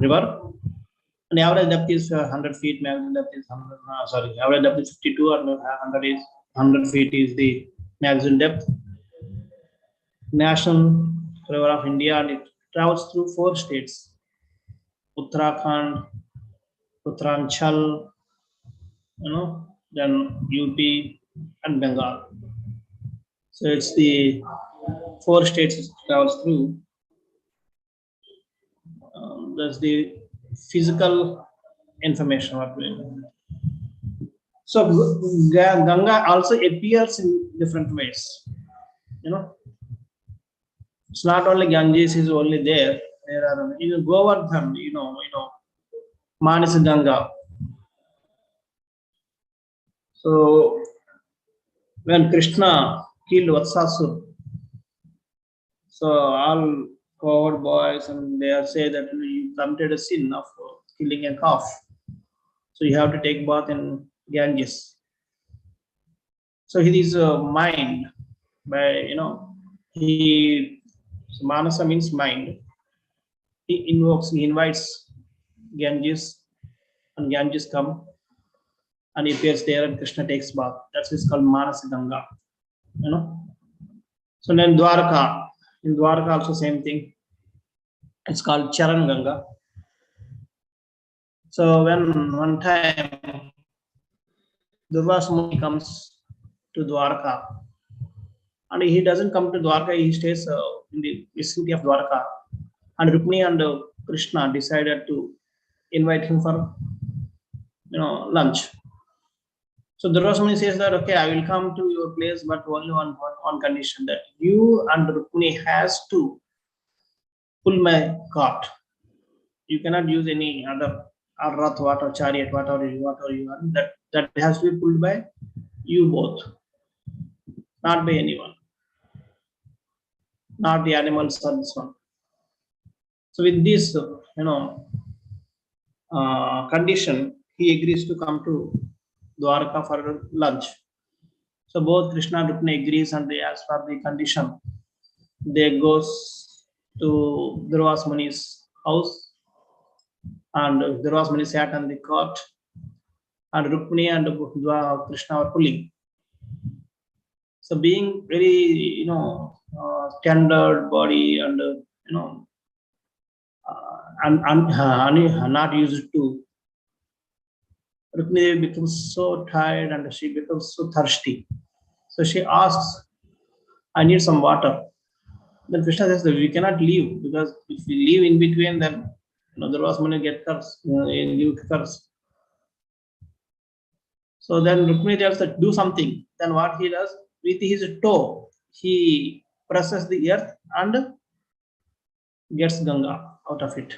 river. And the average depth is 100 feet. Maximum depth is 100. Average depth is 52, and 100 feet is the maximum depth. National river of India, and it travels through 4 states: Uttarakhand, Uttaranchal, then UP and Bengal. So it's the 4 states it travels through. That's the physical information what we know. So Ganga also appears in different ways. It's not only Ganges is only there. There are Govardhan, Manas Ganga. So when Krishna killed Vatsasur, so all cowherd boys and they say that you committed a sin of killing a calf, so you have to take bath in Ganges. So his mind, by Manasa means mind. He invites Ganges, and Ganges come and he appears there, and Krishna takes bath. That's what's called Manasa Ganga. So then Dwarka. In Dwarka also same thing. It's called Charan Ganga. So when one time Durvasa Muni comes to Dwarka, and he doesn't come to Dwarka, he stays in the vicinity of Dwarka, and Rukmini and Krishna decided to invite him for lunch. So Durvasa Muni says that, okay, I will come to your place, but only on one condition, that you and Rukmini has to pull my cart. You cannot use any other rath, or chariot, whatever you want. That has to be pulled by you both, not by anyone, not the animals or this one. So with this condition, he agrees to come to Dwarka for lunch. So both Krishna and Rukmini agrees, and they ask for the condition. They goes to Durvasa Muni's house, and Durvasa Muni sat on the cart, and Rukmini and Krishna were pulling. So being very tender body and not used to, Rukmini becomes so tired and she becomes so thirsty. So she asks, I need some water. Then Krishna says that we cannot leave, because if we leave in between, then Durvasa Muni get curse, curse. So then Rukmini tells that do something. Then what he does, with his toe, he presses the earth and gets Ganga out of it.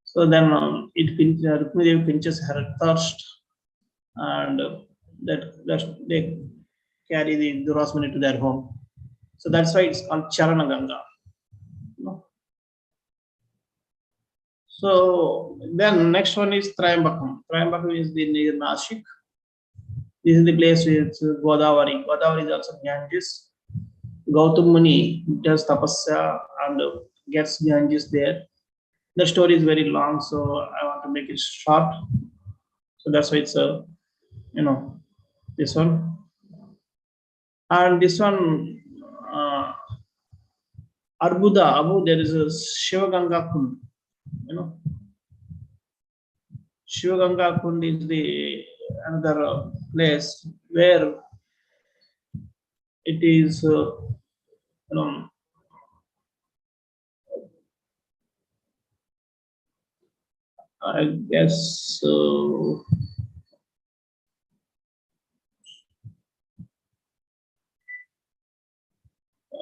So then Rukmini pinches her thirst, and that they carry the Durvasa Muni to their home. So that's why it's called Charana Ganga. So then next one is Trayambakam. Trayambakam is near Nashik. This is the place with Godavari. Godavari is also Ganges. Gautam Muni does tapasya and gets Ganges there. The story is very long, so I want to make it short. So that's why it's this one. And this one, Arbuda, there is a Shivaganga Kund. Shivaganga Kund is the another place where it is I guess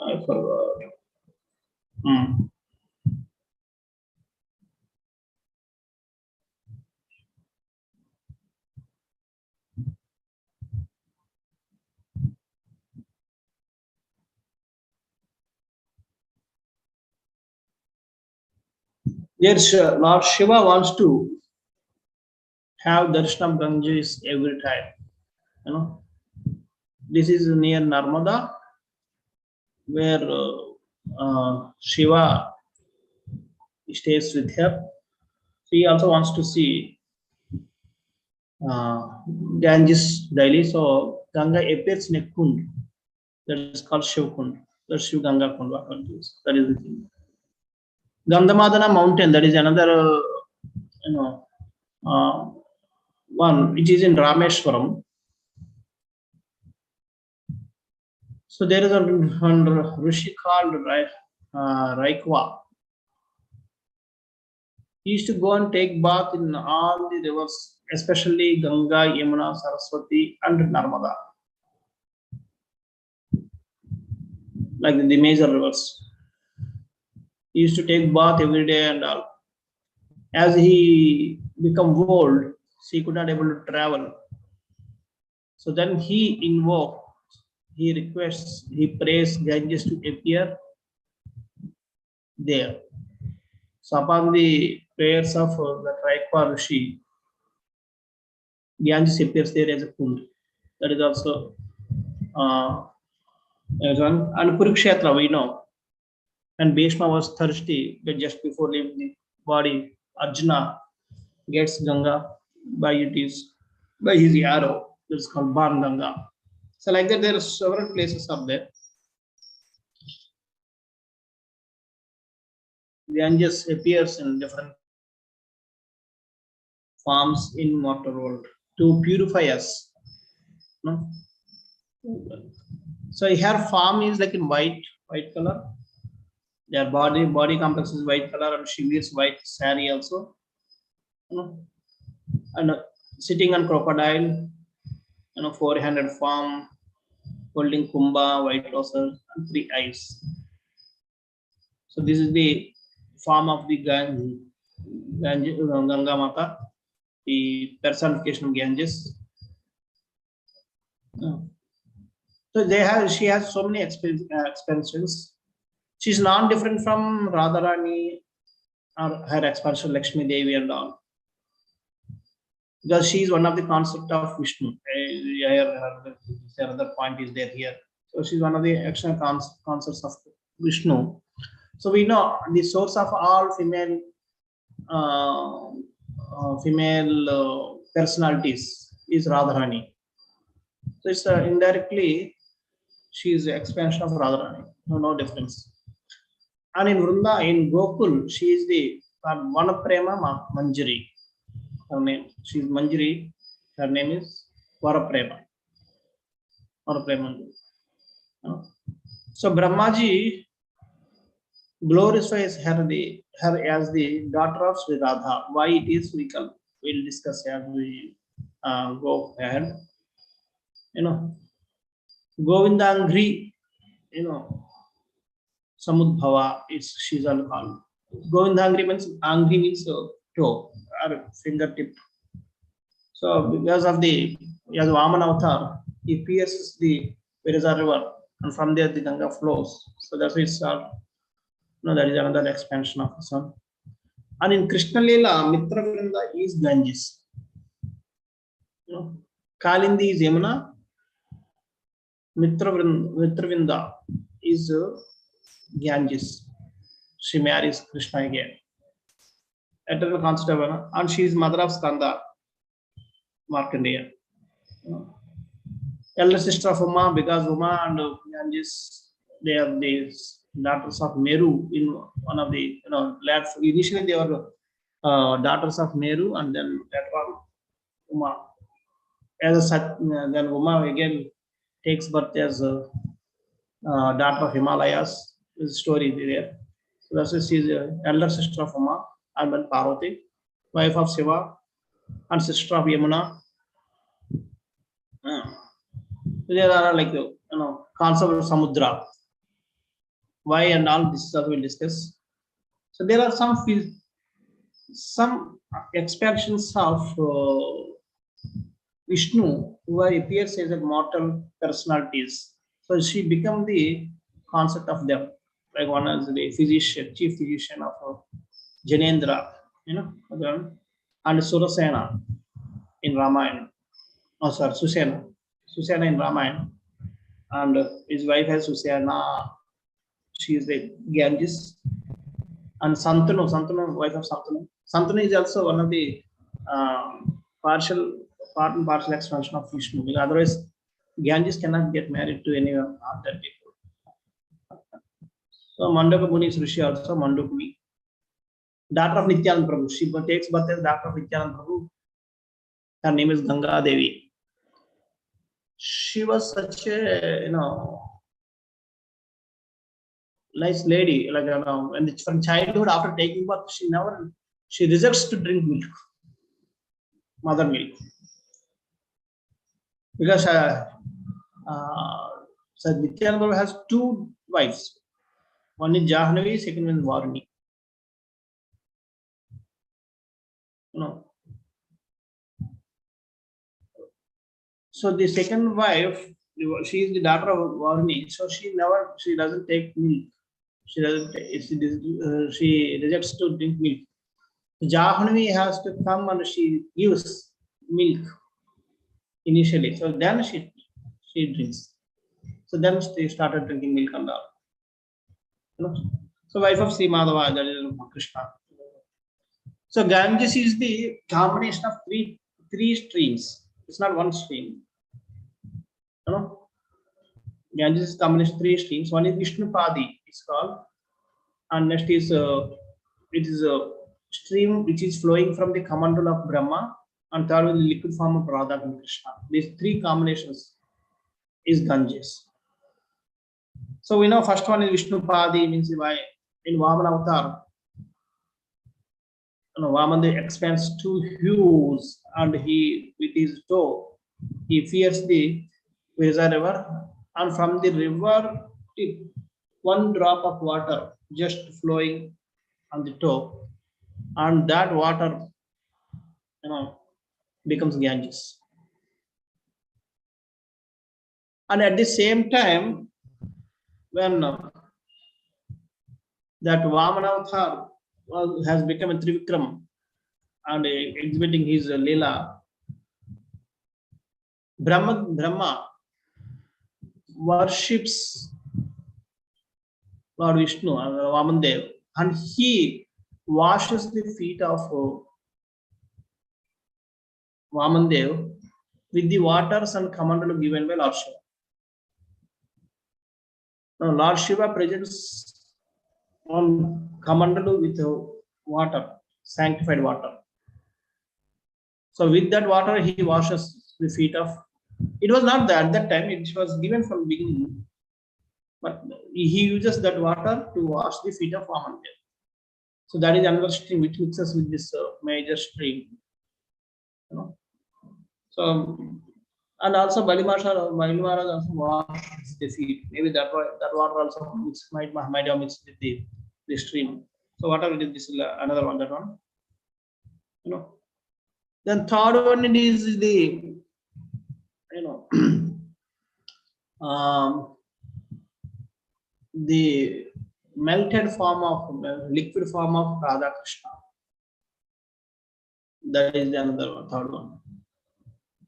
I forgot. There's Lord Shiva wants to have darshan of Ganges every time. This is near Narmada, where Shiva stays with her. So he also wants to see Ganges daily. So Ganga appears in a kund that is called Shiv Kund. That's Shiv Ganga Kund. That is the thing. Gandhamadana mountain, that is another, one which is in Rameshwaram. So there is a Rishi called Raikwa. He used to go and take bath in all the rivers, especially Ganga, Yamuna, Saraswati, and Narmada, like the major rivers. He used to take bath every day and all. As he become old, he could not able to travel. So then he invoked, he requests, he prays Ganges to appear there. So upon the prayers of the Raikwa Rishi, Ganges appears there as a kund. That is also as one. And Kurukshetra, we know. And Bhishma was thirsty, but just before leaving the body, Arjuna gets Ganga by his arrow. It's called Ban Ganga. So like that, there are several places up there. Ganges appears in different forms in mortal world to purify us. No? So her form is like in white color. Their body complex is white color, and she wears white sari also. And sitting on crocodile, four-handed form, holding kumbha, white trousers, and 3 eyes. So this is the form of the Ganga Mata, the personification of Ganges. So she has so many expansions. She's non-different from Radharani or her expansion Lakshmi Devi and all, because she is one of the concept of Vishnu. Another point is there here. So she's one of the action concepts of Vishnu. So we know the source of all female personalities is Radharani. So it's indirectly she is the expansion of Radharani. No difference. And in Vrunda, in Gokul, she is the Vanaprema Manjari. Her name, she is Manjari. Her name is Varaprema. So Brahmaji glorifies her as the daughter of Sri Radha. Why it is, we'll discuss as we go ahead. Govindangri, Samudbhava, she's all called. Govindangri means toe or fingertip. So because of the Vamana avatar, he pierces the Virasa river, and from there the Ganga flows. So that's why it's that is another expansion of the sun. And in Krishna Leela, Mitra Vrinda is Ganges. Kalindi is Yamuna. Mitra Vrinda is Ganges. She marries Krishna again. Eternal concept of, and she is mother of Skanda, Markandeya. Elder sister of Uma, because Uma and Ganges, they are the daughters of Meru in one of the labs. Initially they were daughters of Meru, and then later on Uma. Then Uma again takes birth as a daughter of Himalayas. There's a story there. So that's why she is the elder sister of Uma, and then Parvati, wife of Shiva, and sister of Yamuna. There are like concept of Samudra. Why and all this stuff we'll discuss. So there are some expansions of Vishnu who appears as a mortal personalities. So she become the concept of them. Like one is the chief physician of Janendra, and Surasena in Ramayana. Oh, sorry, Susena in Ramayana, and his wife has Susena. she is the Ganges. And Santanu, wife of Santanu. Santanu is also one of the part and partial expansion of Vishnu. Because otherwise, Ganges cannot get married to any of other people. So Mandaka Muni is Rishi also, Mandukuni. Daughter of Nityanand Prabhu. She takes birth as daughter of Nityanand Prabhu. Her name is Ganga Devi. She was such a, nice lady. Like, and from childhood, after taking birth, she rejects to drink milk, mother milk. Because so Nityananda Prabhu has two wives. One is Jahnavi, second one is Varuni. So the second wife, she is the daughter of Varuni. So she doesn't take milk. She rejects to drink milk. Jahnavi has to come and she gives milk initially. So then she drinks. So then she started drinking milk and all. So wife of Sri Madhava, that is Krishna. So Ganges is the combination of three streams. It's not one stream. Ganges is combination of three streams. One is Vishnupadi, it's called, and next is it is a stream which is flowing from the Kamandala of Brahma, and third is the liquid form of Radha and Krishna. These three combinations is Ganges. So we know first one is Vishnupadi, means in Vaman Avatar. Vaman expands two hues, and he with his toe he fears the Virja river, and from the river one drop of water just flowing on the toe, and that water becomes Ganges. And at the same time, when that Vamana Avatar has become a Trivikram and exhibiting his Leela, Brahma worships Lord Vishnu, Vamandev, and he washes the feet of Vamandev with the waters and Kamandalu given by Lord Shiva. Now, Lord Shiva presents on Kamandalu with water, sanctified water. So with that water, he washes the feet of. It was not that at that time; it was given from the beginning, but he uses that water to wash the feet of Vamandev. So that is another stream which mixes with this major stream. So, and also Bali Maharaj also washes the feet. Maybe that water also might have mixed with the stream. So whatever it is, this is another one. That one. Then third one is the the melted form of liquid form of Radha Krishna. That is the another one, third one.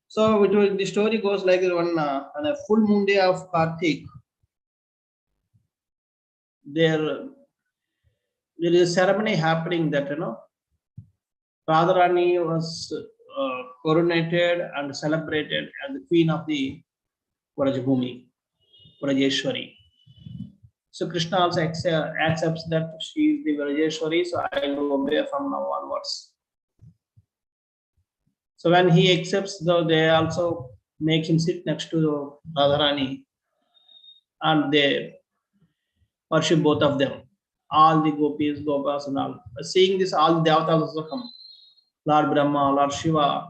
So the story goes like one on a full moon day of Kartik. There is a ceremony happening that Radharani was coronated and celebrated as the queen of the Vrajabhumi, Vrajeshwari. So Krishna also accepts that she is the Vrajeshwari, so I will obey from now onwards. So when he accepts, though, they also make him sit next to Radharani, and they worship both of them. All the gopis, gopas, and all. Seeing this, all the devatas also come. Lord Brahma, Lord Shiva,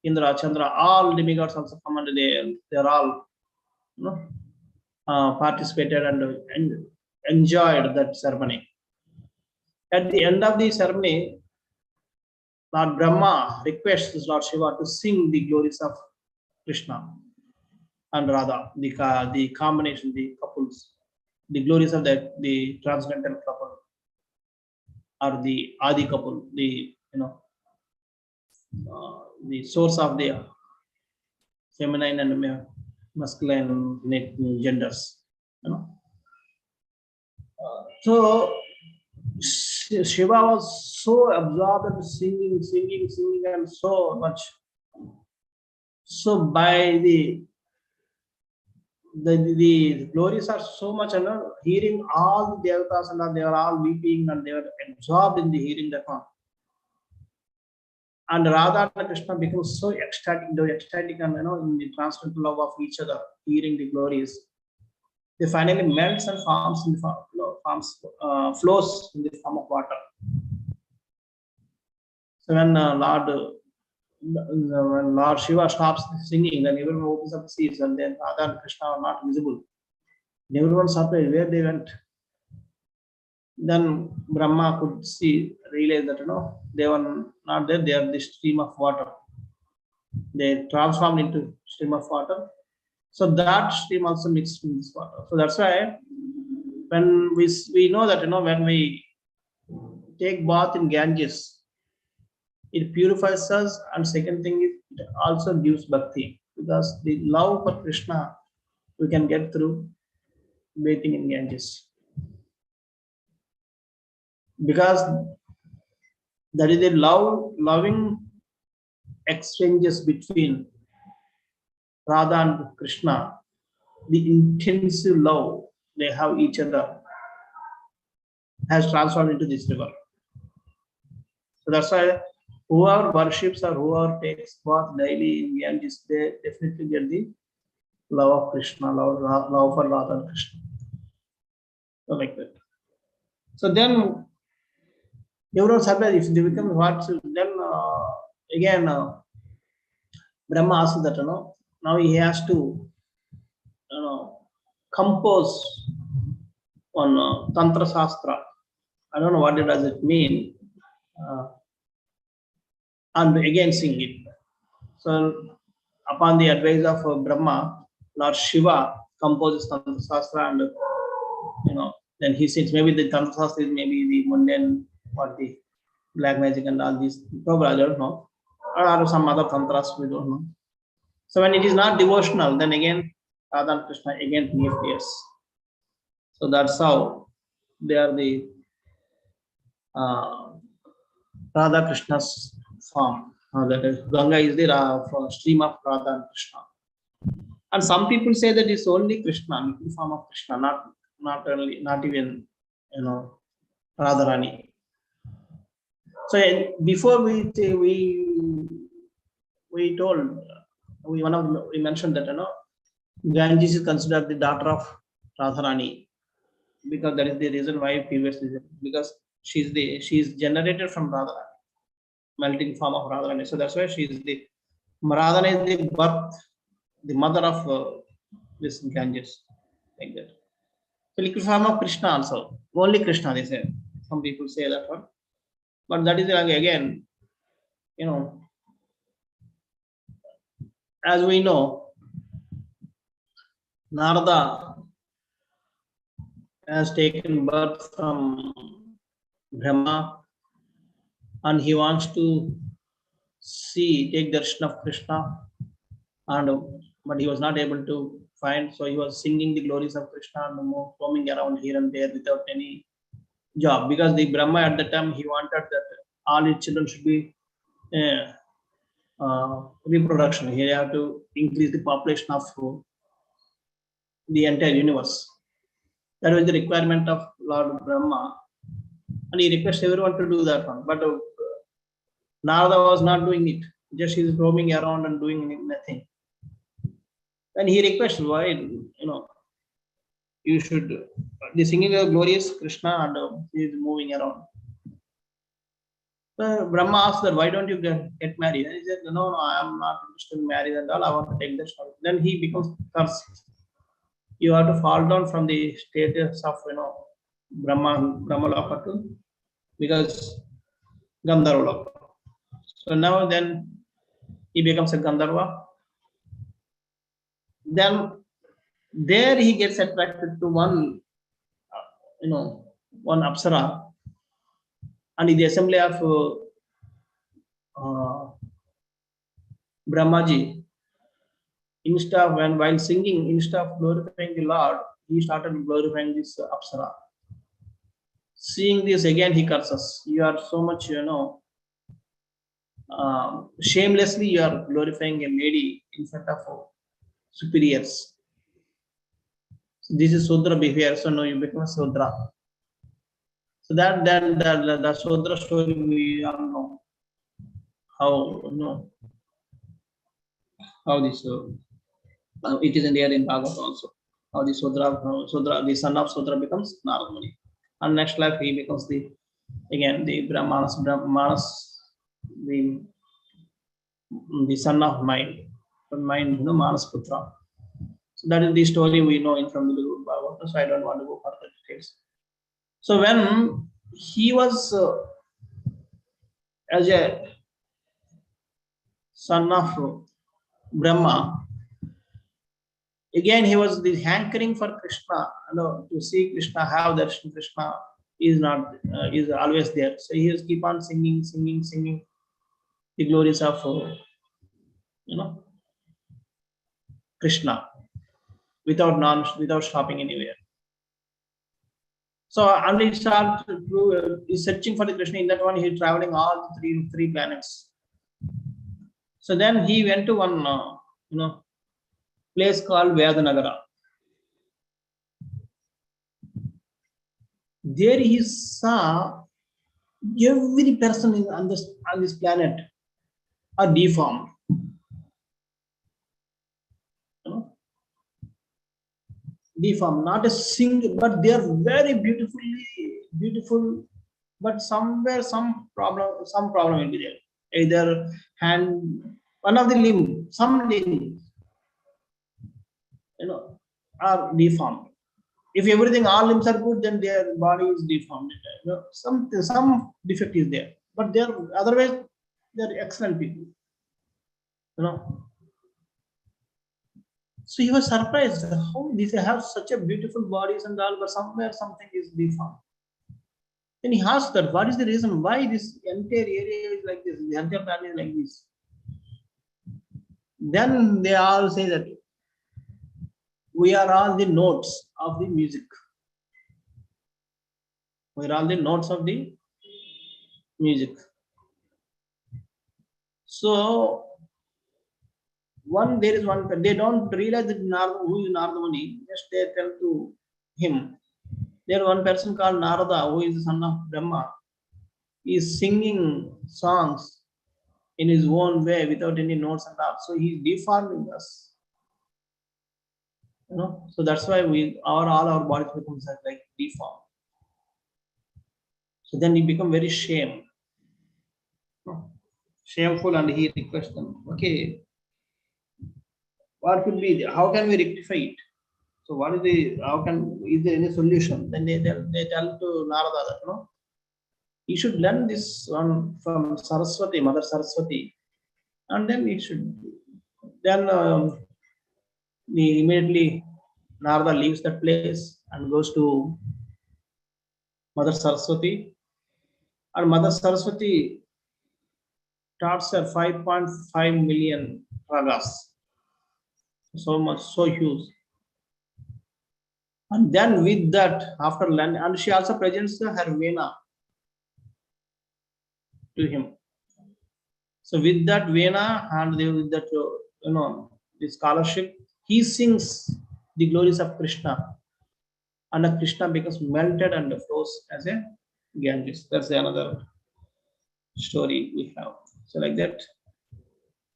Indra, Chandra, all demigods also come, and they're all participated and enjoyed that ceremony. At the end of the ceremony, Lord Brahma requests Lord Shiva to sing the glories of Krishna and Radha, the combination, the couples, the glories of the transcendental couple, or the Adi couple, the source of the feminine and masculine genders. So Shiva was so absorbed in singing, and so much. So by the glories are so much, hearing all the devatas, and they are all weeping, and they were absorbed in the hearing that one. And Radha and Krishna become so ecstatic, and in the transcendental love of each other, hearing the glories. They finally melts and forms in the form, flows in the form of water. So when Lord Shiva stops singing, then everyone opens up the seas, and then Radha and Krishna are not visible. And everyone surprised where they went. Then Brahma could realize that they were not there. They are the stream of water. They transformed into stream of water. So that stream also mixed in this water. So that's why when we know that when we take bath in Ganges, it purifies us, and second thing is it also gives bhakti, because the love for Krishna we can get through bathing in Ganges, because that is a loving exchanges between Radha and Krishna, the intensive love they have each other has transformed into this river. So that's why whoever worships or whoever takes bath daily in Ganges, they definitely get the love of Krishna, love for Radha and Krishna. So like that. So then everyone surprised if they become what, then again Brahma asked that now he has to compose on Tantra Shastra. I don't know what does it mean. And again sing it. So upon the advice of Brahma, Lord Shiva composes Tantra Shastra, and then he sings. Maybe the Tantra Shastra is maybe the mundane or the black magic and all these. Probably I don't know, or some other tantras we don't know. So when it is not devotional, then again Radha and Krishna again reappears. So that's how they are the Radha Krishna's form. That is, Ganga is the stream of Radha and Krishna. And some people say that it's only Krishna, the form of Krishna, not even Radharani. So before we mentioned that Ganges is considered the daughter of Radharani, because that is the reason why previously, because she is generated from Radharani, melting form of Radharani. So that's why she is the Radharani is the mother of this Ganges, like that. So liquid form of Krishna also, only Krishna they say. Some people say that one, but that is again, as we know, Narada has taken birth from Brahma, and he wants to take darshan of Krishna, but he was not able to find. So he was singing the glories of Krishna and roaming around here and there without any job, because the Brahma at the time he wanted that all his children should be reproduction. He had to increase the population of the entire universe. That was the requirement of Lord Brahma, and he requested everyone to do that one. But Narada was not doing it; just he is roaming around and doing nothing. And he requested, why you should the singing of glorious Krishna, and he is moving around. So Brahma asked that, why don't you get married? And he said, no, I am not interested in marriage and all. I want to take this one. Then he becomes cursed. You have to fall down from the status of Brahma Loka to, because Gandharva Loka. So now then he becomes a Gandharva. Then there he gets attracted to one Apsara, and in the assembly of Brahmaji, while singing, instead of glorifying the Lord, he started glorifying this Apsara. Seeing this again, he curses. You are so much, shamelessly you are glorifying a lady in front of superiors. So this is Sudra behavior. So now you become a Sudra. So that then the Sudra story we all know how how this it is in there in Bhagavad also. How the Sudra, the son of Sudra becomes Narada Muni. And next life he becomes the Brahmanas, the son of mind, Manas Putra. So that is the story we know in from the Bhagavad. So I don't want to go further details. So when he was as a son of Brahma, again he was the hankering for Krishna, to see Krishna, have darshan Krishna is not is always there. So he is keep on singing the glories of Krishna without stopping anywhere. So and he started is searching for the Krishna. In that one, he is traveling all the three planets. So then he went to one place called Vedanagara. There he saw every person on this planet are deformed. Deformed, not a single, but they are very beautiful, but somewhere some problem will be there. Either hand, one of the limb, some limb, are deformed. If everything, all limbs are good, then their body is deformed. Some defect is there, but they are otherwise they are excellent people. So he was surprised how these have such a beautiful bodies and all, but somewhere something is deformed. Then he asked that, what is the reason why this entire area is like this, the entire planet is like this? Then they all say that we are all the notes of the music. We are all the notes of the music. So there is one, they don't realize that who is Narada Muni. Just they tell to him. There is one person called Narada, who is the son of Brahma. He is singing songs in his own way without any notes and all. So he is deforming us. So that's why all our bodies become like deformed. So then he become very shameful, and he requests them, okay, what could be, how can we rectify it? So what is is there any solution? Then they tell to Narada that, he should learn this one from Saraswati, Mother Saraswati, and then he should, then immediately Narada leaves that place and goes to Mother Saraswati, and Mother Saraswati starts her 5.5 million ragas. So much, so huge. And then with that, after learning, and she also presents her Veena to him. So with that Veena and with that, the scholarship, he sings the glories of Krishna, and Krishna becomes melted and flows as a Ganges. That's another story we have. So like that,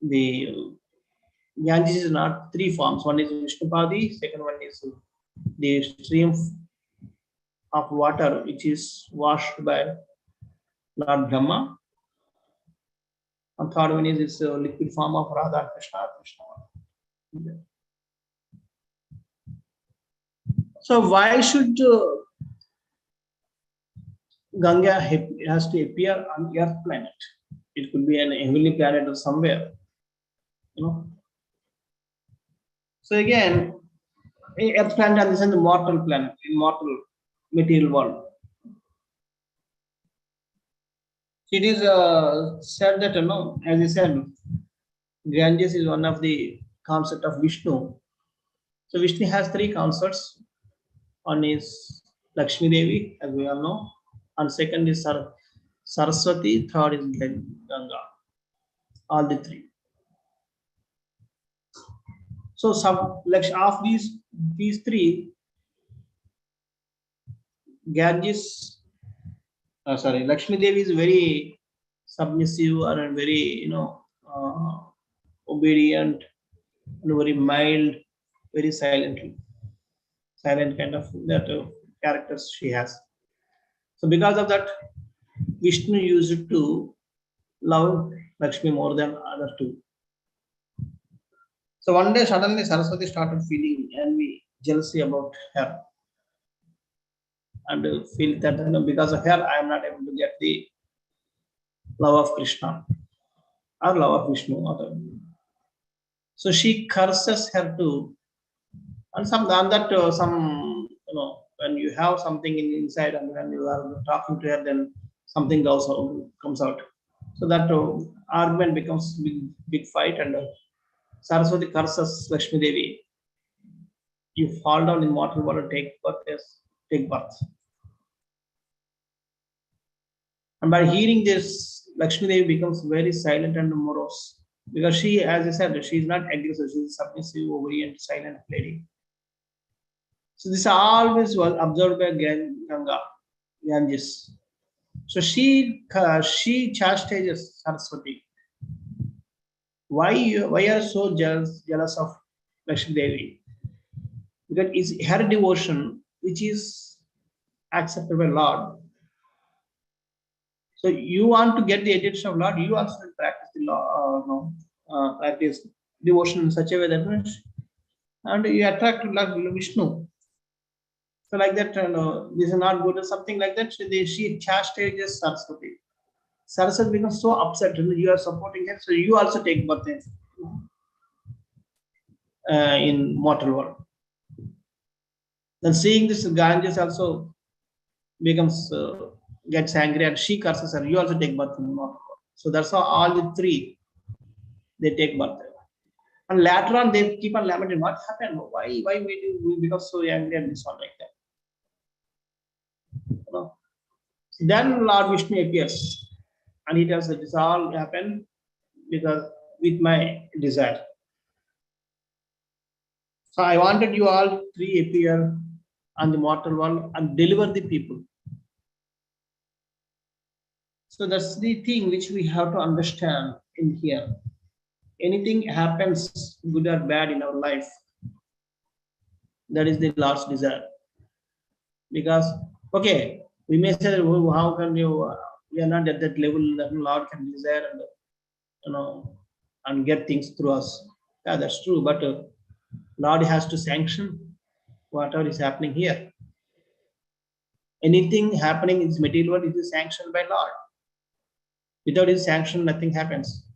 the Ganges is not three forms. One is Vishnupadi, second one is the stream of water which is washed by Lord Brahma, and third one is this liquid form of Radha Krishna. So why should Ganga has to appear on Earth planet? It could be an heavenly planet or somewhere, So again, Earth planet and this is the mortal planet, immortal material world. It is said that, as I said, Ganges is one of the concept of Vishnu. So Vishnu has three consorts. One is Lakshmi Devi, as we all know. and second is Saraswati, third is Ganga. All the three. So some like of these three, Ganges, Lakshmi Devi is very submissive and very obedient and very mild, very silent kind of that characters she has. So because of that, Vishnu used to love Lakshmi more than other two. So one day suddenly Saraswati started feeling envy, jealousy about her, and feel that because of her I am not able to get the love of Krishna or love of Vishnu. So she curses her too, and some when you have something inside and when you are talking to her, then something comes out. So that argument becomes big fight, and Saraswati curses Lakshmi Devi. You fall down in mortal water, take birth, yes, take birth. And by hearing this, Lakshmi Devi becomes very silent and morose because she, as I said, she is not aggressive. She is submissive, obedient, silent lady. So this always was observed by Ganga, Ganges. So she chastises Saraswati. Why are you so jealous of Lakshmi Devi? Because it's her devotion which is accepted by Lord. So you want to get the attention of Lord, you also practice the law, practice devotion in such a way that and you attract Lord Vishnu. So like that, this is not good or something like that. So she chastises Saraswati. Saraswati becomes so upset. You are supporting her, so you also take birth in mortal world. Then seeing this, Ganges also becomes gets angry and she curses her. You also take birth in mortal world. So that's how all the three they take birth. And later on, they keep on lamenting. What happened? Why we become so angry and this one like that? Then Lord Vishnu appears and he tells that this all happened because with my desire. So I wanted you all three appear on the mortal world and deliver the people. So that's the thing which we have to understand in here. Anything happens, good or bad in our life, that is the Lord's desire. Because, okay, we may say, how can you, we are not at that level that Lord can desire and get things through us. Yeah, that's true, but Lord has to sanction whatever is happening here. Anything happening in this material world is sanctioned by Lord. Without his sanction, nothing happens.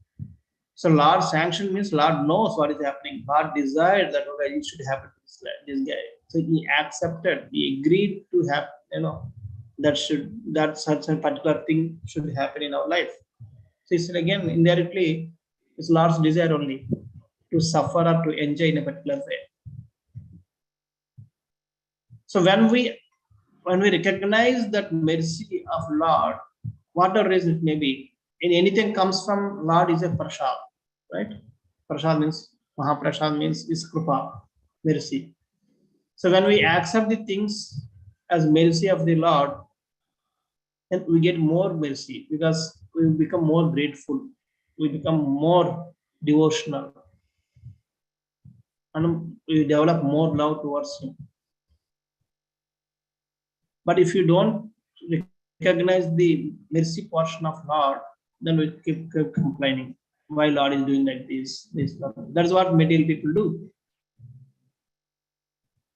So Lord's sanction means Lord knows what is happening. Lord desired that okay, it should happen to this guy. So he accepted, he agreed to have, that such a particular thing should happen in our life. So it's again indirectly, it's Lord's desire only to suffer or to enjoy in a particular way. So when we recognize that mercy of Lord, whatever reason it may be, in anything comes from Lord is a prasad, right? Prasad means Mahaprasad means is krupa, mercy. So when we accept the things as mercy of the Lord, then we get more mercy because we become more grateful, we become more devotional, and we develop more love towards Him. But if you don't recognize the mercy portion of Lord, then we keep complaining why Lord is doing like this. That's what material people do.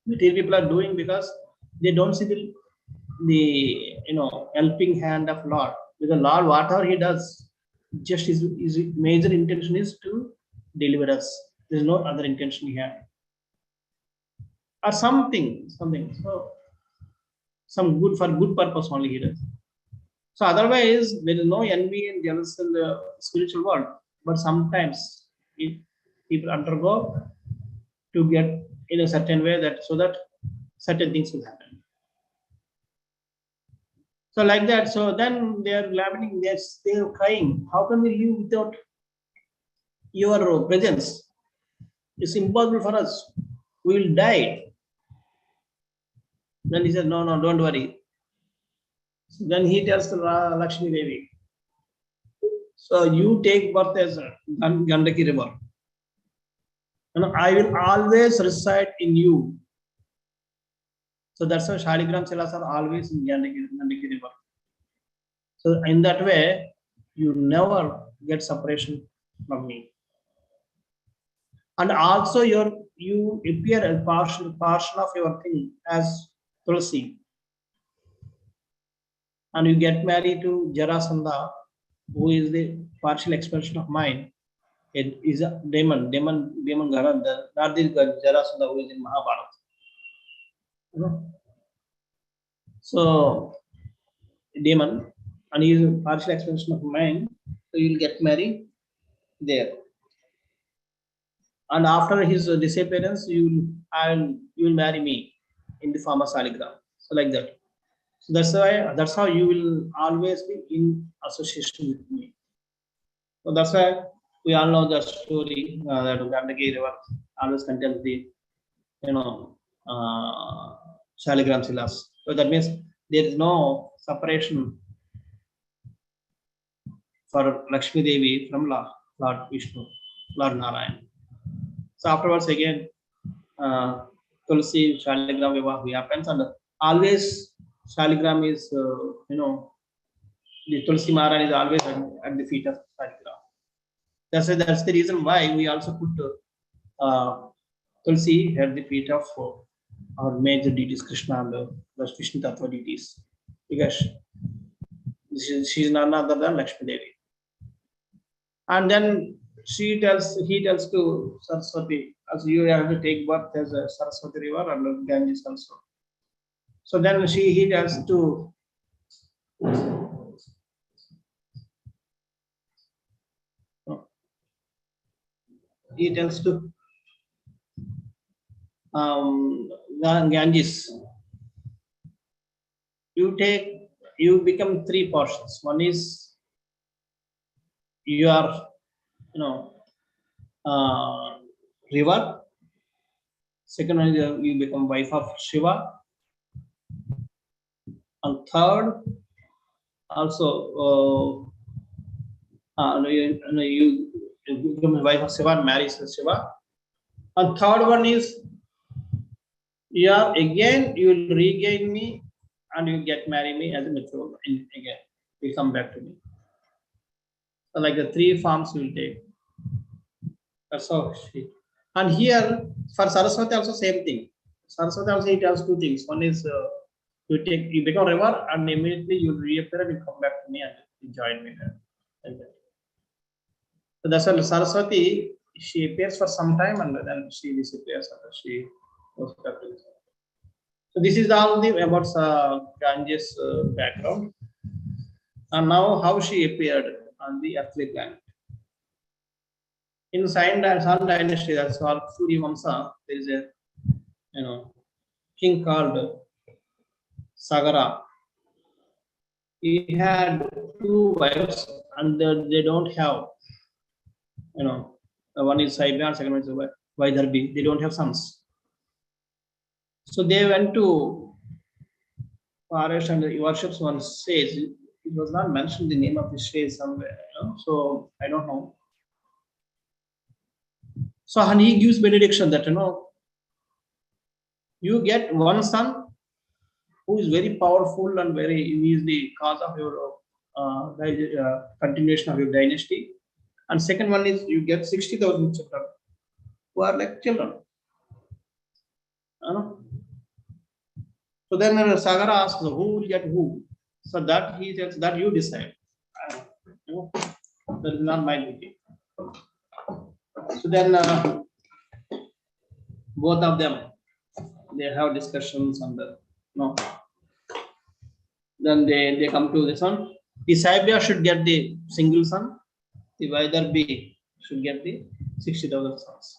Material people are doing because they don't see the helping hand of Lord. Because Lord, whatever He does, just his major intention is to deliver us. There's no other intention here. Or something. So some good for good purpose only He does. So otherwise, there is no envy and jealousy in the spiritual world. But sometimes people undergo to get in a certain way that so that certain things will happen. So like that. So then they are lamenting. They're crying. How can we live without your presence? It's impossible for us. We will die. Then he said, no, no, don't worry. So then he tells to Lakshmi Devi, so you take birth as Gandaki river. I will always reside in you. So that's why Shaligram Silas are always in Gandaki river. So in that way, you never get separation from me. And also you appear as partial of your thing as Tulsi. And you get married to Jarasandha, who is the partial expression of mine. It is a demon Garanda, not this Jarasandha who is in Mahabharata. You know? So demon, and he is a partial expression of mine, so you will get married there. And after his disappearance, you will marry me in the form of Saligram. So like that. So that's how you will always be in association with me. So that's why we all know the story that Gandaki river always contains the Shaligram Silas. So that means there is no separation for Lakshmi Devi from Lord Vishnu, Lord Narayan. So afterwards again, Tulsi Shaligram Vivaha happens, and always Shaligram is the Tulsi Maharani is always at the feet of Shaligram. That's the reason why we also put Tulsi at the feet of our major deities, Krishna and the Vishnu Tattva deities, because she is none other than Lakshmi Devi. And then he tells to Saraswati, as you have to take birth as a Saraswati river and Ganges also. So then he tells to Ganges, you become three portions. One is you are river. Second one is you become wife of Shiva. And third, also you become the wife of Shiva and marry Shiva. And third one is you will regain me and you get marry me as a Mitra again. You come back to me. So like the three forms you will take. That's how she. And here for Saraswati also same thing. Saraswati also it has two things. One is you become river and immediately you reappear and you come back to me and you join me there. Like that. So that's why Saraswati, she appears for some time and then she disappears and she goes back to the. So this is all the about Ganges background. And now how she appeared on the earthly planet. In Sun dynasty, that's called Surya Vamsa, there is a king called Sagara. He had two wives and they don't have, one is Saibya and second one is Vaidarbhi. They don't have sons. So they went to forest and the worships one says, it was not mentioned the name of the sage somewhere, so I don't know. So and he gives benediction that you get one son who is very powerful and he is the cause of your continuation of your dynasty. And second one is you get 60,000 children who are like children. So then Sagara asks, who will get who? So that he says that you decide. That is not my duty. So then both of them, they have discussions and then they come to this one. The Saibya should get the single son. The Vaidarbhi should get the 60,000 sons.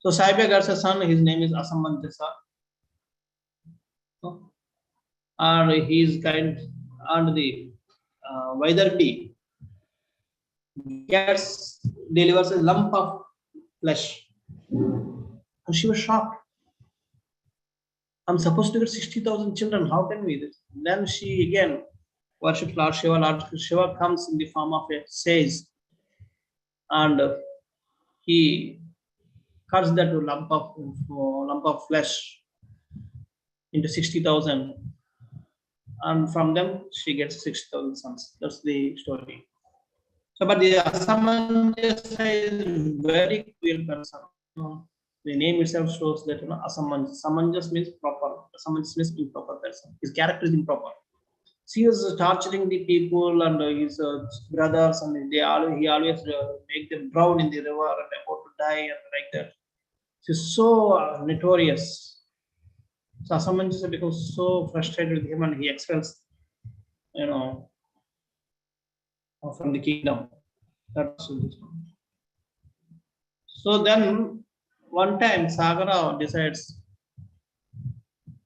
So Saibya gets a son. His name is Asamantasa. and he's kind, and the Vaidarbi gets delivers a lump of flesh, and she was shocked. I'm supposed to get 60,000 children. How can we do this? Then she again worships Lord Shiva. Lord Shiva comes in the form of a sage, and he cuts that lump of flesh into 60,000, and from them she gets 60,000 sons. That's the story. So, but the Asamanja is very cruel person. The name itself shows that Asamanja. Samanjas means proper. Asamanja means improper person. His character is improper. He was torturing the people and his brothers, and he always make them drown in the river and about to die and like that. He's so notorious. So Asamanja becomes so frustrated with him, and he expels, from the kingdom. That's this one. So then one time Sagara decides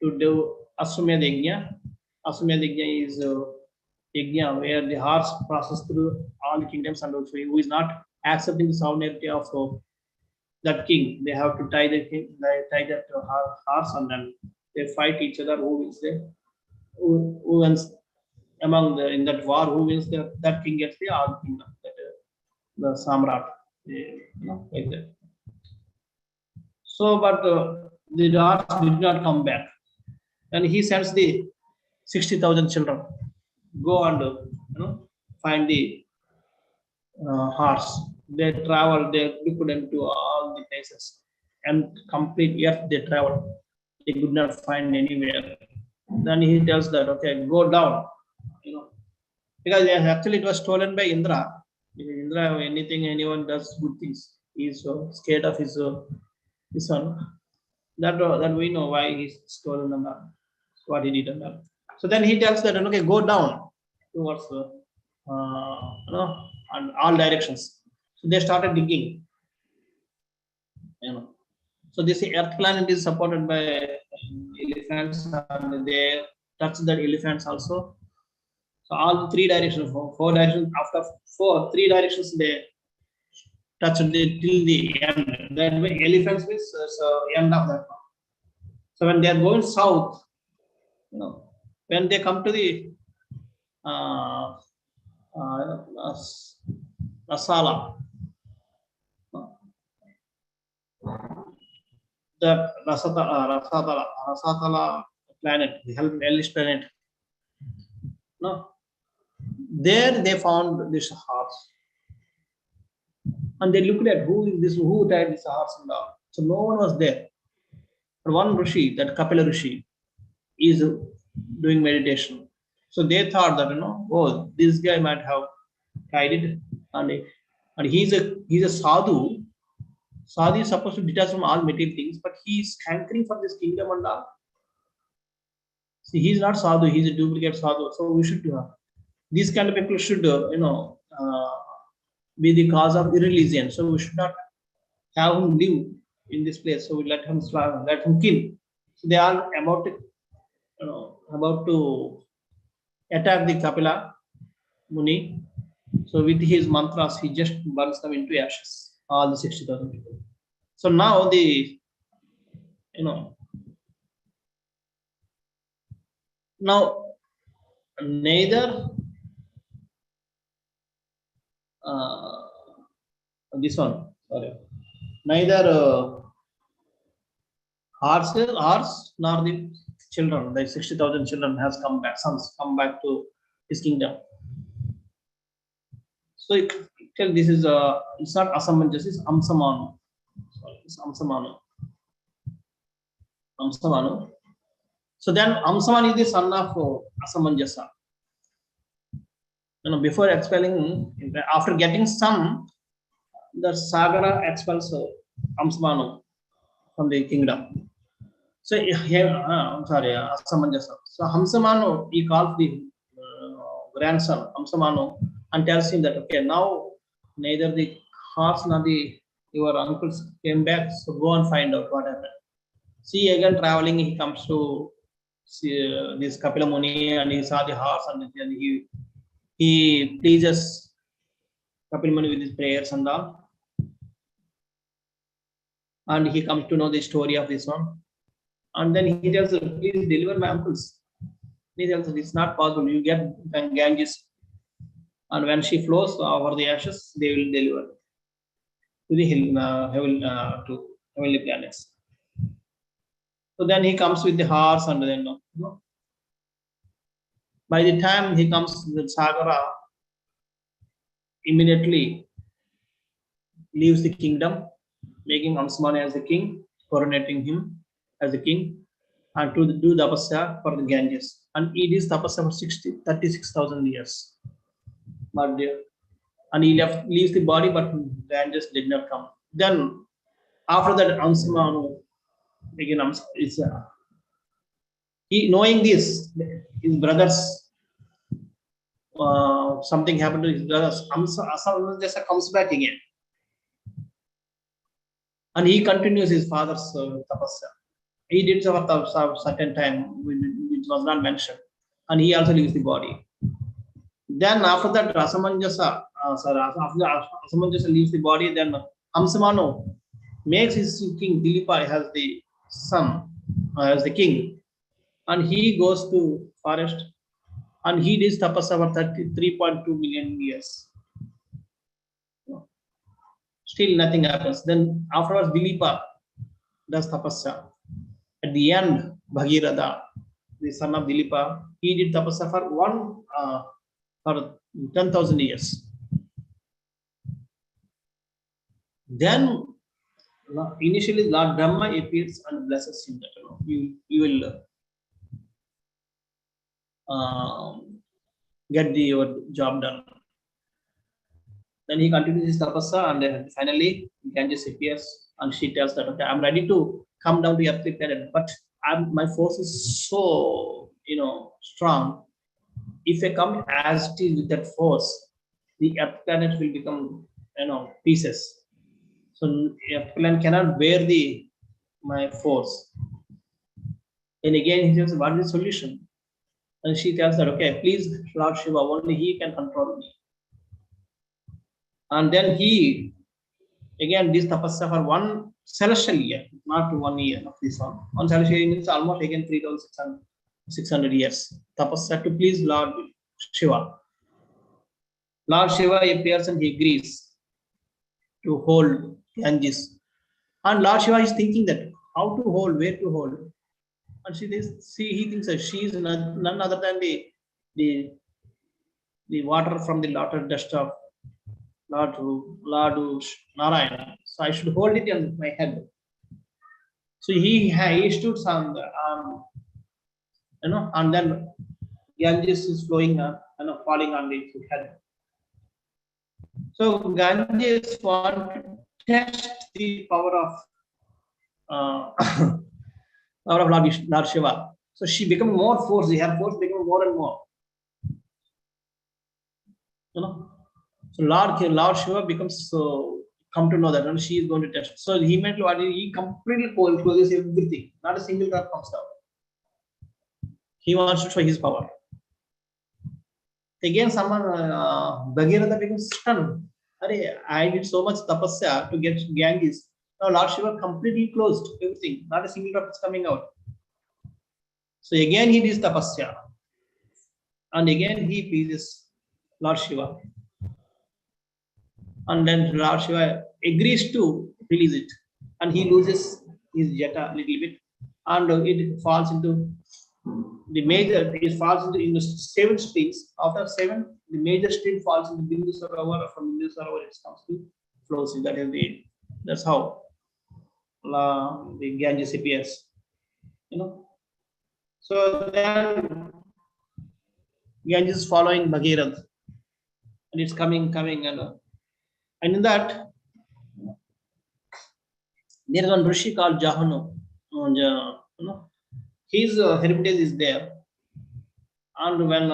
to do Aswamedha Yajna. Aswamedha Yajna is a yajna where the horse passes through all the kingdoms, and also who is not accepting the sovereignty of that king, they have to tie that horse, and then they fight each other. Who wins who wins among in that war? Who wins that king gets the all kingdom. The Samrat, like that. So, but the horse did not come back, and he sends the 60,000 children go and find the horse. They traveled, they looked into all the places, and complete earth they traveled. They could not find anywhere. Then he tells that, okay, go down, because actually it was stolen by Indra. Indra, anyone does good things, he's so scared of his son. That we know why he's stolen and what he did and that. So then he tells that, okay, go down towards and all directions. So they started digging. So this earth planet is supported by elephants, and they touch the elephants also. So all three directions, four directions. After three directions they touch till the end. That way, elephants means end of that. So when they are going south, when they come to the Rasala, the Rasatala planet, the hellish planet. There they found this horse, and they looked at who tied this horse and all. So no one was there. But one Rishi, that Kapila Rishi, is doing meditation. So they thought that oh, this guy might have tied it, and he's a sadhu. Sadhu is supposed to detach from all material things, but he's hankering for this kingdom and all. See, he's not sadhu; he's a duplicate sadhu. So we should these kind of people should be the cause of irreligion. So we should not have him live in this place. So we let him kill. So they are about to attack the Kapila Muni. So with his mantras, he just burns them into ashes, all the 60,000 people. So now now neither this one, sorry, neither horse nor the children, the 60,000 children has come back, sons come back to his kingdom. So this is it's not Asamanjas, it's Amsamanu. Sorry, it's Amsamanu. Amsamanu. So then Amsaman is the son of Asamanjasa. Before expelling, after getting some, the Sagara expels Amsamanu from the kingdom. So I'm sorry, Asamanjasa. So Hamsamanu, he calls the grandson Hamsamanu and tells him that, okay, now neither the horse nor your uncles came back, so go and find out what happened. See, again traveling, he comes to this Kapila Muni, and he saw the horse, and he pleases Kapila Muni with his prayers and all. And he comes to know the story of this one. And then he tells, please deliver my uncles. He tells, it's not possible. You get Ganges. And when she flows over the ashes, they will deliver to the to heavenly planets. So then he comes with the horse, and then by the time he comes to Sagara, immediately leaves the kingdom, making Amsamani as the king, coronating him as the king, and to do tapasya for the Ganges. And it is tapasya for 36,000 years. But and he leaves the body, but Ganges did not come. Then after that, Amsamanu again is he, knowing this, his brothers, something happened to his brothers. Amsamanu comes back again, and he continues his father's tapasya. He did some certain time, which was not mentioned, and he also leaves the body. Then after that, Rasamanjasa leaves the body. Then Amsamanu makes his king Dilipa as the son, as the king, and he goes to forest, and he does tapasya for 33.2 million years. Still nothing happens. Then afterwards, Dilipa does tapasya. At the end, Bhagiratha, the son of Dilipa, he did tapasya for 10,000 years. Then initially Lord Brahma appears and blesses him that you will get your job done. Then he continues his tapasya, and then finally Ganges appears, and she tells that, okay, I'm ready to come down to earthly planet, but my force is so strong. If I come as it is with that force, the earth planet will become pieces. So earth planet cannot bear my force. And again he says, what is the solution? And she tells that, okay, please Lord Shiva, only he can control me. And then he again this tapasya for one celestial year, not 1 year of this one. One celestial year means almost again 3,600 years. Tapasya to please Lord Shiva. Lord Shiva appears and he agrees to hold Ganges. And Lord Shiva is thinking that how to hold, where to hold. And he thinks that she is none other than the water from the lotus dust of Lord Narayana. So I should hold it on my head. So he stood on the and then Ganges is flowing falling on his head. So Ganges want to test the power of Lord Shiva. So she became more force. Her force became more and more. So Lord Shiva becomes come to know that, and she is going to test. So he meant he completely closes everything. Not a single drop comes down. He wants to show his power. Again, someone Bhagiratha becomes stunned. I did so much tapasya to get Ganges. Now Lord Shiva completely closed everything. Not a single drop is coming out. So again he does tapasya, and again he pleases Lord Shiva. And then Lord Shiva agrees to release it, and he loses his jeta a little bit, and it falls into the major. It falls into 7 streams. After 7, the major stream falls into Bindu Sarovar. From Bindu Sarovar, it comes to flows. That's how the Ganges appears. So then Ganges is following Bhagirath, and it's coming, and in that there is one Rishi called Jahanu. His heritage is there, and when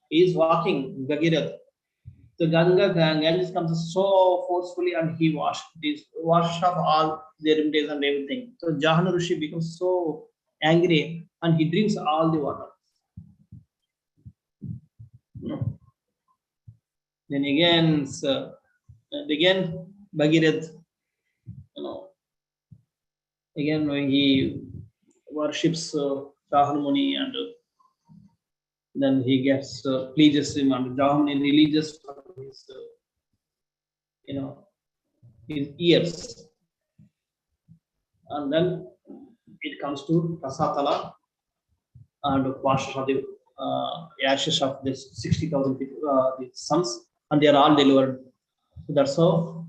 he is walking Bhagirath, the Ganges comes so forcefully, and he washes off all the remedies and everything. So Jahanu Rishi becomes so angry and he drinks all the water. Then again, Bhagirath, again he worships Jahanu Muni, and then he gets pleases him, and Jahanu Muni releases from his his ears, and then it comes to Rasatala and washes of the ashes of this 60,000 people, the sons, and they are all delivered. So that's how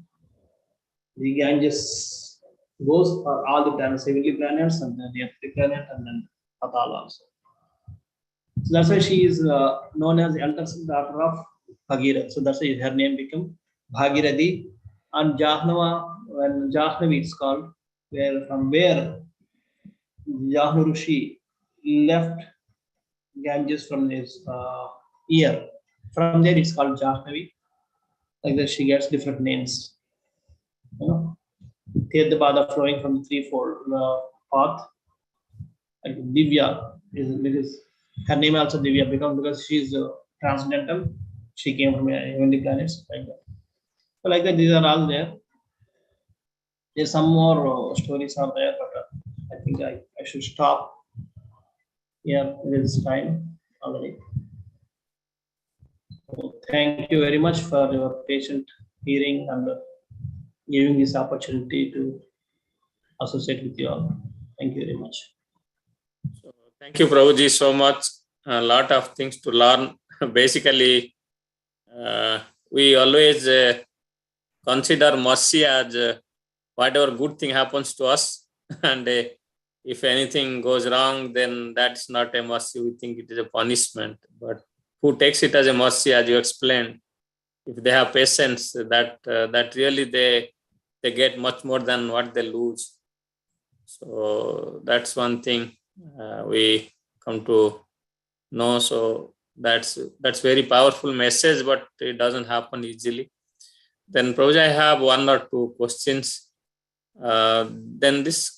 the Ganges goes for all the planets, heavenly planets, and then the earthly planet, and then Patala also. So that's why she is known as the eldest daughter of Bhagirath. So that's why her name became Bhagirathi. And Jahnava, when Jahnavi is called, from where Jahnu Rishi left Ganges from his ear. From there, it's called Jahnavi. Like that, she gets different names. Tirthabada flowing from the threefold path. Like Divya is because her name also Divya because she is transcendental. She came from heavenly planets. Like that. So like that, these are all there. There's some more stories are there, but I think I should stop. Yeah, it is time already. So thank you very much for your patient hearing and giving this opportunity to associate with you all. Thank you very much. So, thank you, Prabhuji, so much. A lot of things to learn. Basically, we always consider mercy as whatever good thing happens to us, and if anything goes wrong, then that's not a mercy. We think it is a punishment. But who takes it as a mercy, as you explained, if they have patience, that really they get much more than what they lose. So that's one thing we come to know. So that's very powerful message, but it doesn't happen easily. Then Prabhuji, I have one or two questions. Then this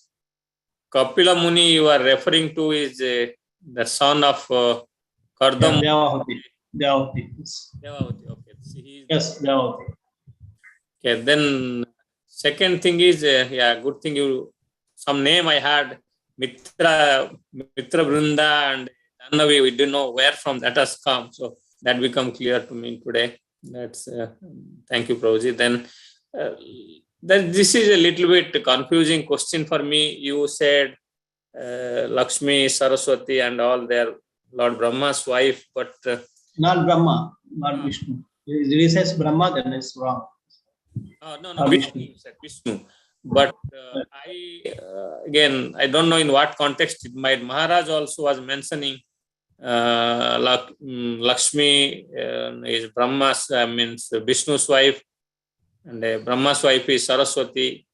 Kapila Muni you are referring to is the son of Kardam. Devahuti. Devahuti. Okay. See, Yes, Devahuti. Okay. Then second thing is good thing you some name I had Mitra Brunda and Jannavi. We didn't know where from that has come, so that become clear to me today. That's thank you, Prabhuji. Then this is a little bit confusing question for me. You said Lakshmi, Saraswati, and all their Lord Brahma's wife, but not Brahma, not Vishnu. If it says Brahma, then it's wrong. No, Vishnu. You said Vishnu. But again, I don't know in what context it might. Maharaj also was mentioning Lakshmi is Brahma's, means Vishnu's wife, and Brahma's wife is Saraswati.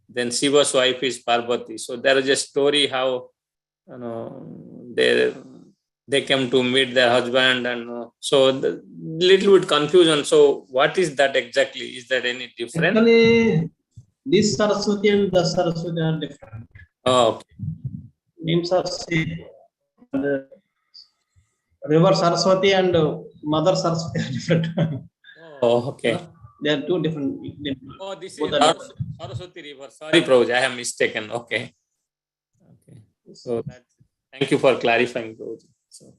Then Shiva's wife is Parvati. So there is a story how they came to meet their husband, and so the little bit confusion. So what is that exactly? Is there any difference? Actually, this Saraswati and the Saraswati are different. Oh, okay. Names are same. River Saraswati and Mother Saraswati are different. Oh, okay. They are two different. Oh, this is Saraswati River. Sorry, Prabhuji, I have mistaken. Okay. So thank you for clarifying, Prabhuji. So,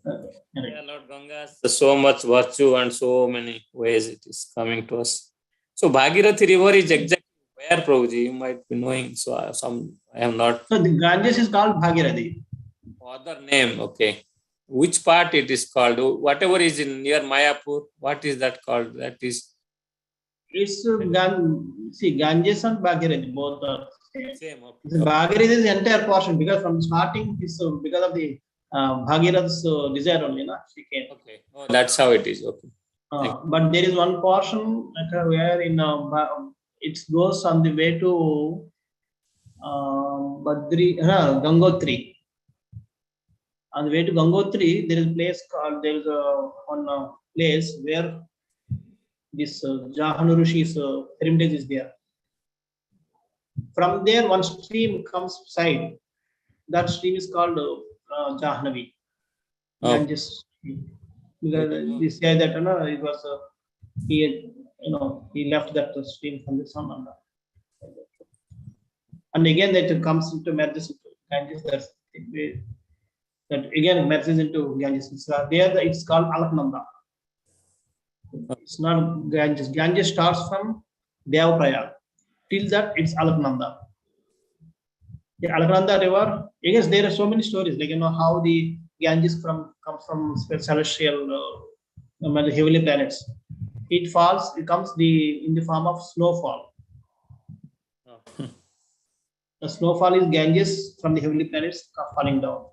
Lord Ganga, so much virtue and so many ways it is coming to us. So Bhagirathi River is exactly where, Prabhuji? You might be knowing. So I am not. So the Ganges is called Bhagirathi. Other name, okay. Which part it is called? Whatever is in near Mayapur, what is that called? That is. It's Ganges and Bhagirathi both are same. Okay. Bhagirathi is the entire portion because from starting is because of the Bhagirath's desire only, she came. Okay. Oh, that's how it is. Okay. But there is one portion where in it goes on the way to Gangotri. On the way to Gangotri, there is a place called one place where this Jahanu Rishi's hermitage is there. From there, one stream comes side. that stream is called Jahnavi. Oh. Ganges stream. Because they say that it was he had, he left that stream from the sun and again that comes into merges into Ganges. That again merges into Ganges. So there it's called Alaknanda. It's not Ganges. Ganges starts from Devaprayag. Till that it's Alaknanda. The Alaknanda river. I guess there are so many stories, like how the Ganges comes from celestial, the heavenly planets. It falls. It comes in the form of snowfall. The snowfall is Ganges from the heavenly planets falling down.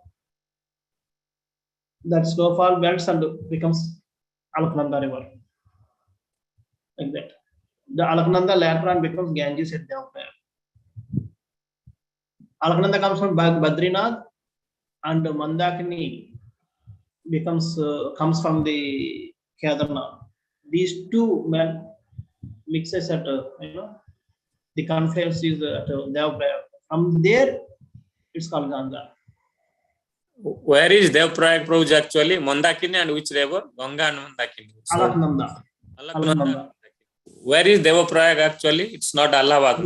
That snowfall melts and becomes Alaknanda river. Like that. The Alaknanda later on becomes Ganges at Devaprayag. Alaknanda comes from Badrinath, and Mandakini comes from the Kedarnath. These two mixes at the confluence is at Devaprayag. From there, it's called Ganga. Where is Devaprayag, Prabhuji, actually? Mandakini and which river? Ganga and Mandakini. Alaknanda. Alaknanda. Where is Devaprayag actually? It's not Allahabad.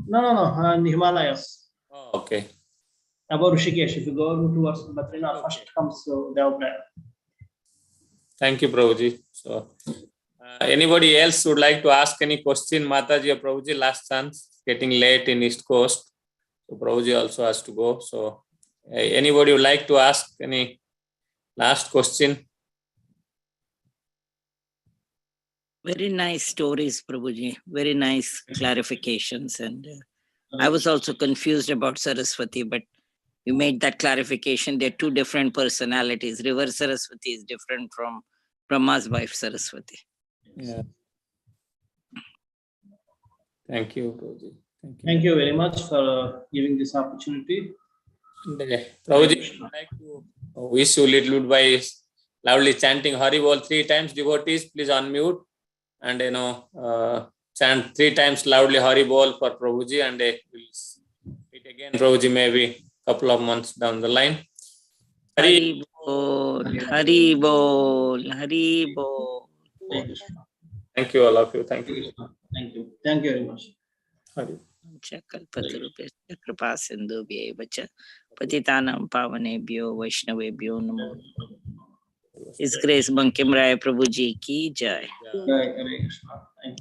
No. In the Himalayas. Oh, okay. Above Rishikesh, if you go towards Badrinath, first comes Devaprayag. Thank you, Prabhuji. So, anybody else would like to ask any question, Mataji or Prabhuji? Last chance. Getting late in East Coast. So, Prabhuji also has to go. So, anybody would like to ask any last question? Very nice stories, Prabhuji. Very nice clarifications. And I was also confused about Saraswati, but you made that clarification. They're two different personalities. River Saraswati is different from Brahma's wife Saraswati. Yeah. Thank you, Prabhuji. Thank you very much for giving this opportunity. Prabhuji, I would like to wish you little bit by loudly chanting Hari Bol 3 times. Devotees, please unmute and chant 3 times loudly Hari Bol for Prabhuji, and we'll meet again, Prabhuji, maybe a couple of months down the line. Hari Bol, Hari Bol, Hari Bol. Thank you, all of you. Thank you. Thank you. Thank you very much. Hari. कल्पतरुभ्यश्च कृपा सिन्धुभ्यैव च पतितानां पावनेभ्यो वैष्णवेभ्यो नमो नमः। इस grace Bankim राय प्रभु जी की जय। Hare Krishna. Thank you.